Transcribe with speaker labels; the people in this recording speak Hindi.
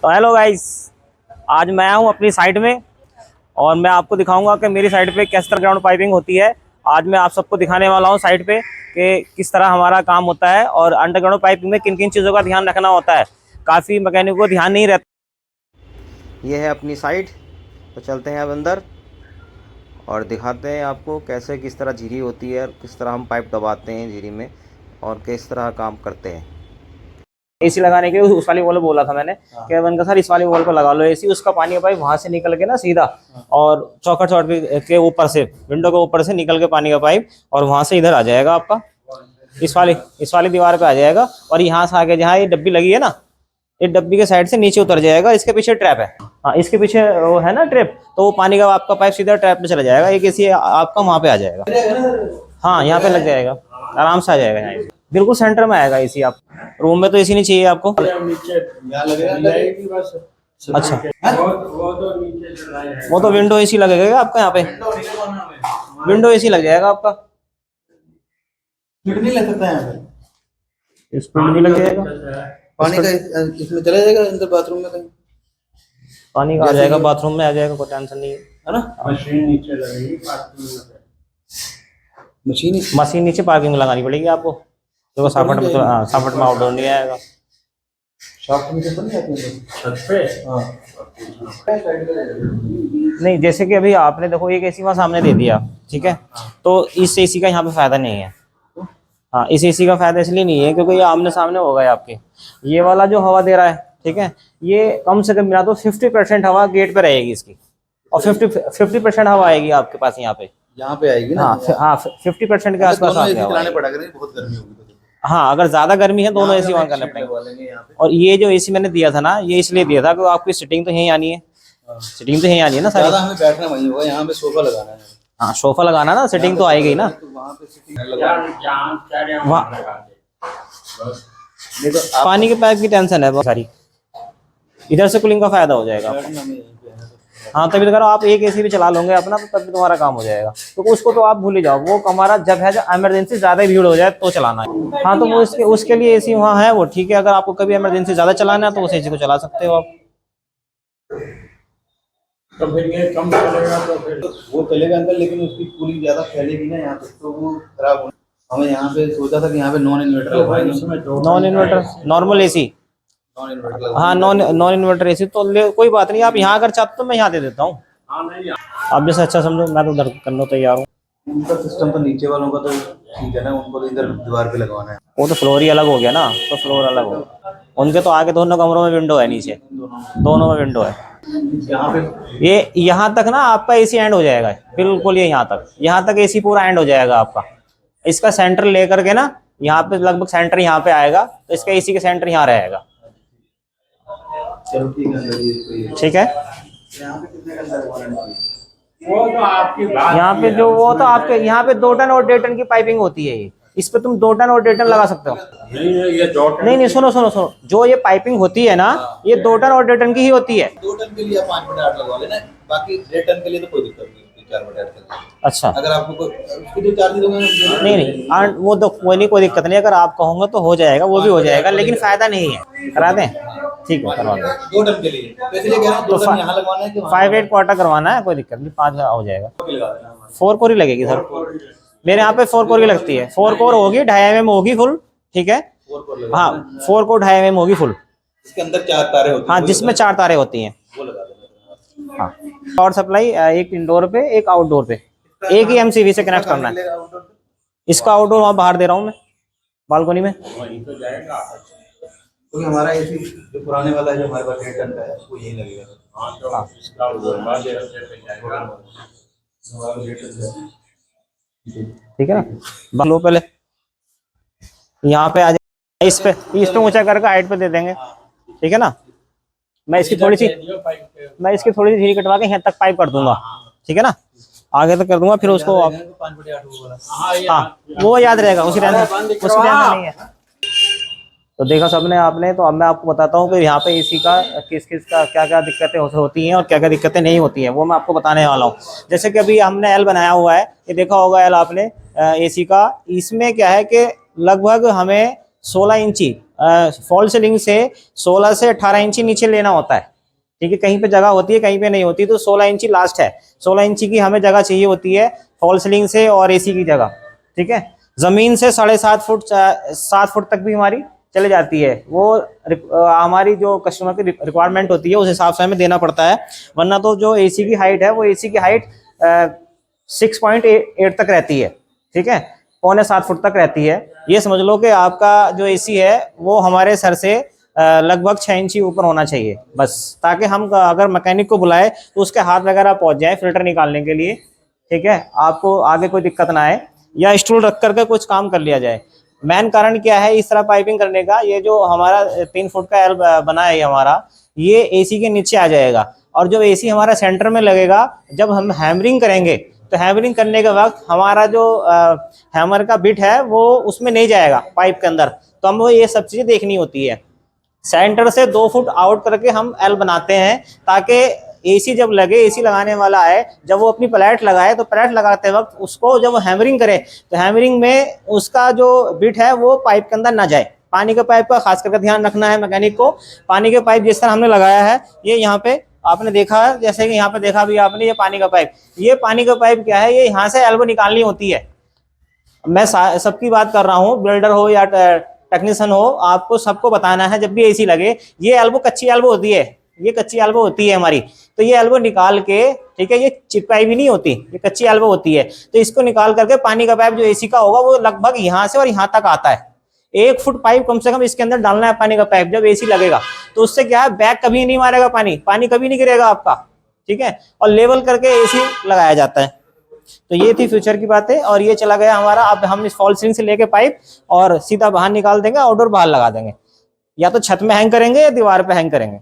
Speaker 1: तो हेलो गाइस, आज मैं हूं अपनी साइट में और मैं आपको दिखाऊंगा कि मेरी साइट पे किस तरह ग्राउंड पाइपिंग होती है। आज मैं आप सबको दिखाने वाला हूं साइट पे कि किस तरह हमारा काम होता है और अंडरग्राउंड पाइपिंग में किन किन चीज़ों का ध्यान रखना होता है। काफ़ी मैकेनिक को ध्यान नहीं रहता। ये है अपनी साइट, तो चलते हैं अब अंदर और दिखाते हैं आपको कैसे किस तरह झिरी होती है और किस तरह हम पाइप दबाते हैं झिरी में और किस तरह काम करते हैं। एसी लगाने के उस वाली वॉल बोला था मैंने कि मैंने कहा सर इस वाली वॉल को लगा लो एसी, उसका पानी का पाइप वहां से निकल के ना सीधा और चौखट चौट के ऊपर से विंडो के ऊपर से निकल के पानी का पाइप और वहां से इधर आ जाएगा आपका इस वाली दीवार पे आ जाएगा और यहाँ से आगे जहाँ ये डब्बी लगी है ना, ये डब्बी के साइड से नीचे उतर जाएगा। इसके पीछे ट्रैप है, हाँ इसके पीछे वो है ना ट्रैप, तो वो पानी का आपका पाइप सीधा ट्रैप में चला जाएगा। एक एसी आपका वहां पे आ जाएगा, हाँ यहाँ पे लग जाएगा, आराम से आ जाएगा यहाँ बिल्कुल सेंटर में आएगा एसी। आप रूम में तो एसी नहीं चाहिए आपको। अच्छा, वो तो विंडो एसी लगेगा आपका, यहाँ पे विंडो एसी लग जाएगा आपका।
Speaker 2: नहीं लग सकता है,
Speaker 1: इस पर नहीं लग जाएगा
Speaker 2: पानी का इसमें चला जाएगा अंदर बाथरूम में, कहीं
Speaker 1: पानी का आ जाएगा, बाथरूम में आ जाएगा, कोई टेंशन नहीं है ना।
Speaker 2: मशीन नीचे लगेगी,
Speaker 1: मशीन नीचे पार्किंग में लगानी पड़ेगी आपको, देखो साफट में, हाँ साफट में आउटडोर नहीं आएगा।
Speaker 2: शॉप में तो नहीं आती है छत पे, हाँ
Speaker 1: नहीं, जैसे कि अभी आपने देखो एक एसी वहाँ सामने दे दिया, ठीक है, तो इस एसी का यहाँ पे फायदा नहीं है। हाँ इस एसी का फायदा इसलिए नहीं है क्योंकि ये आमने सामने होगा आपके। ये वाला जो हवा दे रहा है, ठीक है, ये कम से कम मिला तो 50% हवा गेट पे रहेगी इसकी और 50% हवा आएगी आपके पास यहाँ पे
Speaker 2: आएगी ना।
Speaker 1: हाँ 50% के आसपास
Speaker 2: चलाने पड़ेगा, बहुत गर्मी होगी।
Speaker 1: हाँ अगर ज्यादा गर्मी है दोनों एसी ऑन करने पड़ेंगे। और ये जो एसी मैंने दिया था ना, ये इसलिए दिया था कि आपकी सिटिंग तो यहीं आनी है, सिटिंग तो यहीं आनी है ना सारी।
Speaker 2: हमें बैठना वहीं होगा, यहाँ पे सोफा लगाना है।
Speaker 1: हाँ सोफा लगाना ना, सिटिंग तो आएगी ना वहाँ। पानी के पाइप की टेंशन है बहुत सारी, इधर से कूलिंग का फायदा हो जाएगा आपको। हाँ तभी तो करो, आप एक एसी भी चला लोगे अपना तो तभी तुम्हारा काम हो जाएगा। तो उसको तो आप भूल ही जाओ, वो हमारा जब है जब इमरजेंसी ज्यादा भीड़ हो जाए तो चलाना है। हाँ तो वो उसके लिए एसी वहाँ है वो, ठीक है। अगर आपको कभी इमरजेंसी ज्यादा चलाना है तो उस एसी को चला सकते हो आप।
Speaker 2: तो फिर ये कम चलेगा तो फिर वो चलेगा अंदर, लेकिन उसकी कूलिंग ज्यादा फैलेगी ना यहाँ पे, तो वो खराब हो। हमें यहाँ पे सोचा था कि यहाँ पे नॉन इन्वर्टर लगवाएंगे।
Speaker 1: नॉन इन्वर्टर नॉर्मल एसी, हाँ नॉन इन्वर्टर एसी तो कोई बात नहीं। आप यहाँ अगर चाहते तो मैं यहाँ दे देता हूँ, आप जैसे अच्छा समझो, मैं तो उधर करने तैयार हूँ।
Speaker 2: उनका सिस्टम तो नीचे वालों का तो ठीक है ना, उनको तो इधर दीवार पे लगवाना है।
Speaker 1: वो तो फ्लोर ही अलग हो गया ना, तो फ्लोर अलग हो, उनके तो आगे दोनों कमरों में विंडो है, नीचे दोनों में विंडो है।
Speaker 2: यहाँ पे
Speaker 1: ये यहाँ तक ना आपका एसी एंड हो जाएगा बिल्कुल, ये यहाँ तक एसी पूरा एंड हो जाएगा आपका। इसका सेंटर लेकर के ना यहाँ पे लगभग सेंटर यहाँ पे आएगा, तो इसका एसी का सेंटर यहाँ रहेगा। ठीक है, यहाँ पे जो वो तो आपके यहाँ पे 2 टन और 1.5 टन की पाइपिंग होती है। ये इस पे तुम 2 टन और 1.5 टन लगा सकते हो। नहीं सुनो, जो ये पाइपिंग होती है ना, ये 2 टन और 1.5 टन की ही होती है।
Speaker 2: 2 टन के लिए 5/8 लगवा लेना, बाकी 1.5 टन के लिए तो कोई दिक्कत नहीं, 4/8।
Speaker 1: अच्छा,
Speaker 2: अगर आपको उसकी जो चार्ज दोगे
Speaker 1: नहीं वो नहीं, कोई दिक्कत नहीं। अगर आप कहोगे तो हो जाएगा, वो भी हो जाएगा, लेकिन फायदा नहीं है। करा दें, ठीक है करवा दें।
Speaker 2: 2 टन के लिए तो इसलिए कह रहा हूं 2 टन यहाँ लगवाना है कि
Speaker 1: 5/8 क्वार्टर करवाना है, कोई दिक्कत नहीं, 5 हो जाएगा। 4 कोर ही लगेगी सर, मेरे यहाँ पे 4 कोर की लगती है। 4 कोर होगी, 2.5 mm होगी फुल, ठीक है। हाँ 4 कोर 2.5 mm होगी फुल,
Speaker 2: इसके अंदर 4 तारे होती हैं।
Speaker 1: हाँ जिसमें 4 तारे होती हैं।
Speaker 2: वो लगा देना।
Speaker 1: हाँ पावर सप्लाई एक इंडोर पे एक आउटडोर पे, एक ही एमसीबी से कनेक्ट करना है। इसका आउटडोर वहाँ बाहर दे रहा हूँ मैं, बालकनी में।
Speaker 2: क्योंकि हमारा एसी जो पुराने वाला है, जो हमारे पास 1.5 टन का है, वो यही लगेगा।
Speaker 1: ठीक है ना, लो पहले यहाँ पे आ जाए, इस पे ऊंचा करके हाइट पे दे देंगे, ठीक है ना। मैं इसकी थोड़ी सी झिरी कटवा के यहाँ तक पाइप कर दूंगा, ठीक है ना, आगे तक कर दूंगा। फिर उसको आप, हाँ वो याद रहेगा, उसकी टेंशन नहीं है। तो देखा सबने आपने, तो अब मैं आपको बताता हूँ कि यहाँ पे एसी का किस का क्या क्या दिक्कतें होती हैं और क्या क्या दिक्कतें नहीं होती हैं, वो मैं आपको बताने वाला हूँ। जैसे कि अभी हमने एल बनाया हुआ है, ये देखा होगा एल आपने एसी का। इसमें क्या है कि लगभग हमें 16 इंची फॉल सीलिंग से 16 से 18 इंची नीचे लेना होता है। ठीक है, कहीं पे जगह होती है, कहीं पे नहीं होती, तो 16 इंची लास्ट है। 16 इंची की हमें जगह चाहिए होती है फॉल सीलिंग से और एसी की जगह। ठीक है, जमीन से 7.5 फुट 7 फुट तक भी हमारी चले जाती है। वो हमारी जो कस्टमर की रिक्वायरमेंट होती है उस हिसाब से हमें देना पड़ता है, वरना तो जो एसी की हाइट है वो एसी की हाइट 6.8 तक रहती है। ठीक है, 6.25 फुट तक रहती है। ये समझ लो कि आपका जो एसी है वो हमारे सर से लगभग 6 इंची ऊपर होना चाहिए बस, ताकि हम अगर मैकेनिक को बुलाए तो उसके हाथ वगैरह पहुंच जाए फिल्टर निकालने के लिए। ठीक है, आपको आगे कोई दिक्कत ना आए, या स्टूल रख करके कुछ काम कर लिया जाए। मेन कारण क्या है इस तरह पाइपिंग करने का, ये जो हमारा 3 फुट का एल बना है हमारा, ये एसी के नीचे आ जाएगा, और जब एसी हमारा सेंटर में लगेगा, जब हम हैमरिंग करेंगे तो हैमरिंग करने के वक्त हमारा जो हैमर का बिट है वो उसमें नहीं जाएगा पाइप के अंदर, तो हमें ये सब चीज़ें देखनी होती है। सेंटर से 2 फुट आउट करके हम एल बनाते हैं, ताकि एसी जब लगे, एसी लगाने वाला है, जब वो अपनी प्लेट लगाए तो प्लेट लगाते वक्त उसको जब हैमरिंग करे तो हैमरिंग में उसका जो बिट है वो पाइप के अंदर ना जाए। पानी के पाइप का खास करके ध्यान रखना है मैकेनिक को। पानी के पाइप जिस तरह हमने लगाया है, ये यहाँ पे आपने देखा है, जैसे कि यहाँ पे देखा भी आपने, ये पानी का पाइप, ये पानी का पाइप क्या है, ये यहाँ से एल्बो निकालनी होती है। मैं सबकी बात कर रहा हूँ, बिल्डर हो या टेक्नीशियन हो, आपको सबको बताना है जब भी एसी लगे, ये एल्बो कच्ची एल्बो होती है, ये कच्ची एल्बो होती है हमारी, तो ये एल्बो निकाल के, ठीक है, ये चिपकाई भी नहीं होती, ये कच्ची एल्बो होती है, तो इसको निकाल करके पानी का पाइप जो एसी का होगा वो लगभग यहाँ से और यहाँ तक आता है। 1 फुट पाइप कम से कम इसके अंदर डालना है पानी का पाइप जब एसी लगेगा, तो उससे क्या है, बैक कभी नहीं मारेगा, पानी कभी नहीं गिरेगा आपका। ठीक है, और लेवल करके एसी लगाया जाता है। तो ये थी फ्यूचर की बातें, और ये चला गया हमारा। अब हम इस फॉल सीलिंग से लेके पाइप और सीधा बाहर निकाल देंगे, आउटडोर बाहर लगा देंगे, या तो छत में हैंग करेंगे या दीवार पे हैंग करेंगे।